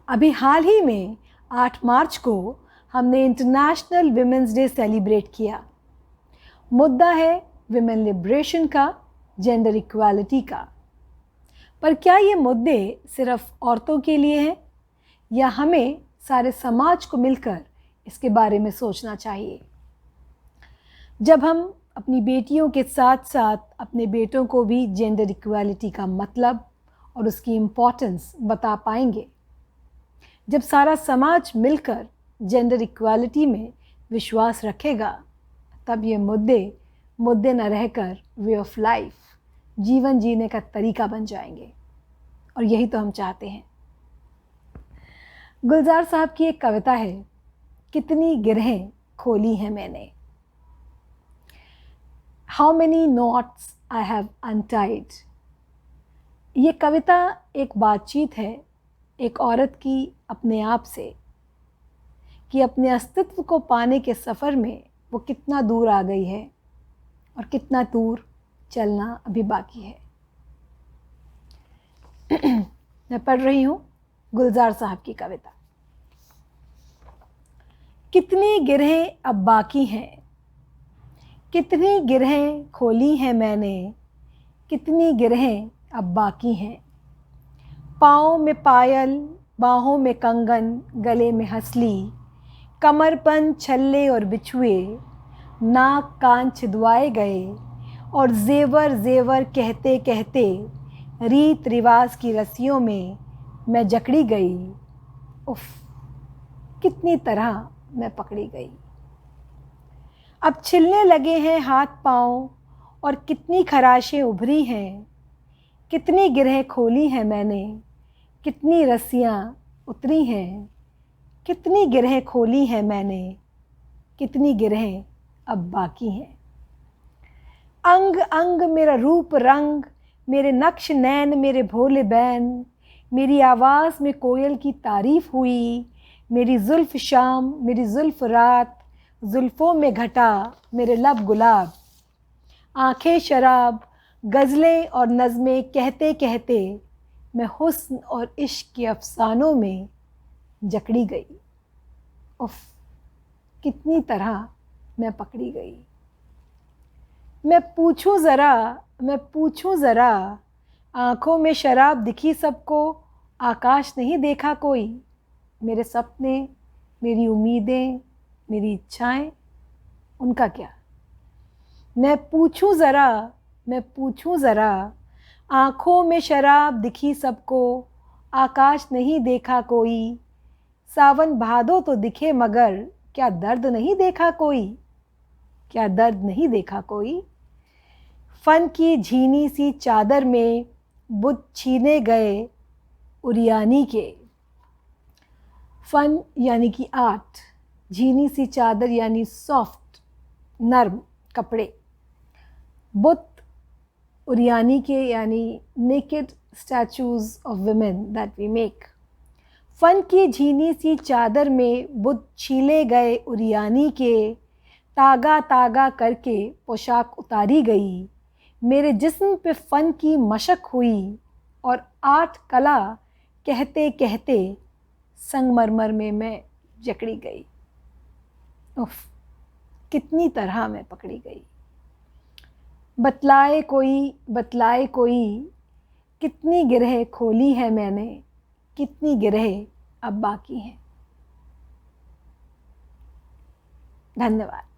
अभी हाल ही में 8 मार्च को हमने इंटरनेशनल विमेंस डे सेलिब्रेट किया। मुद्दा है विमेन लिबरेशन का, जेंडर इक्वालिटी का। पर क्या ये मुद्दे सिर्फ औरतों के लिए हैं या हमें सारे समाज को मिलकर इसके बारे में सोचना चाहिए? जब हम अपनी बेटियों के साथ साथ अपने बेटों को भी जेंडर इक्वालिटी का मतलब और उसकी इम्पोर्टेंस बता पाएंगे, जब सारा समाज मिलकर जेंडर इक्वालिटी में विश्वास रखेगा, तब ये मुद्दे न रहकर वे ऑफ लाइफ, जीवन जीने का तरीका बन जाएंगे। और यही तो हम चाहते हैं। गुलजार साहब की एक कविता है, कितनी गिरहें खोली हैं मैंने, how many knots I have untied. ये कविता एक बातचीत है एक औरत की अपने आप से, कि अपने अस्तित्व को पाने के सफ़र में वो कितना दूर आ गई है और कितना दूर चलना अभी बाकी है। मैं पढ़ रही हूँ गुलजार साहब की कविता। कितनी गिरहें अब बाकी हैं, कितनी गिरहें खोली हैं मैंने, कितनी गिरहें अब बाकी हैं। पाँव में पायल, बाहों में कंगन, गले में हंसली, कमरपन छल्ले और बिछुए, नाक कान छिदवाए गए और जेवर जेवर कहते कहते रीत रिवाज की रस्सियों में मैं जकड़ी गई। उफ, कितनी तरह मैं पकड़ी गई। अब छिलने लगे हैं हाथ पाँव और कितनी खराशें उभरी हैं। कितनी गिरहें खोली हैं मैंने, कितनी रस्सियाँ उतरी हैं। कितनी गिरहें खोली हैं मैंने, कितनी गिरहें अब बाकी हैं। अंग अंग मेरा रूप रंग, मेरे नक्श नैन मेरे भोले बैन, मेरी आवाज़ में कोयल की तारीफ़ हुई। मेरी जुल्फ़ शाम, मेरी जुल्फ़ रात, जुल्फ़ों में घटा मेरे लब गुलाब। आँखें शराब, गज़लें और नज़में कहते कहते मैं हुस्न और इश्क के अफ़सानों में जकड़ी गई। उफ, कितनी तरह मैं पकड़ी गई। मैं पूछूं ज़रा, आँखों में शराब दिखी सबको, आकाश नहीं देखा कोई। मेरे सपने, मेरी उम्मीदें, मेरी इच्छाएं, उनका क्या? मैं पूछूं ज़रा, आँखों में शराब दिखी सबको, आकाश नहीं देखा कोई। सावन भादो तो दिखे मगर क्या दर्द नहीं देखा कोई, क्या दर्द नहीं देखा कोई। फन की झीनी सी चादर में बुत छीने गए उरियानी के। फन यानी कि आर्ट, झीनी सी चादर यानी सॉफ्ट नर्म कपड़े, बुत उरियानी के यानी naked statues of women that we make. फन की झीनी सी चादर में बुत छीले गए उरियानी के, तागा तागा करके पोशाक उतारी गई। मेरे जिस्म पे फ़न की मशक हुई और आर्ट कला कहते कहते संगमरमर में मैं जकड़ी गई। उफ, कितनी तरह मैं पकड़ी गई। बतलाए कोई, कितनी गिरहें खोली है मैंने, कितनी गिरहें अब बाकी हैं। धन्यवाद।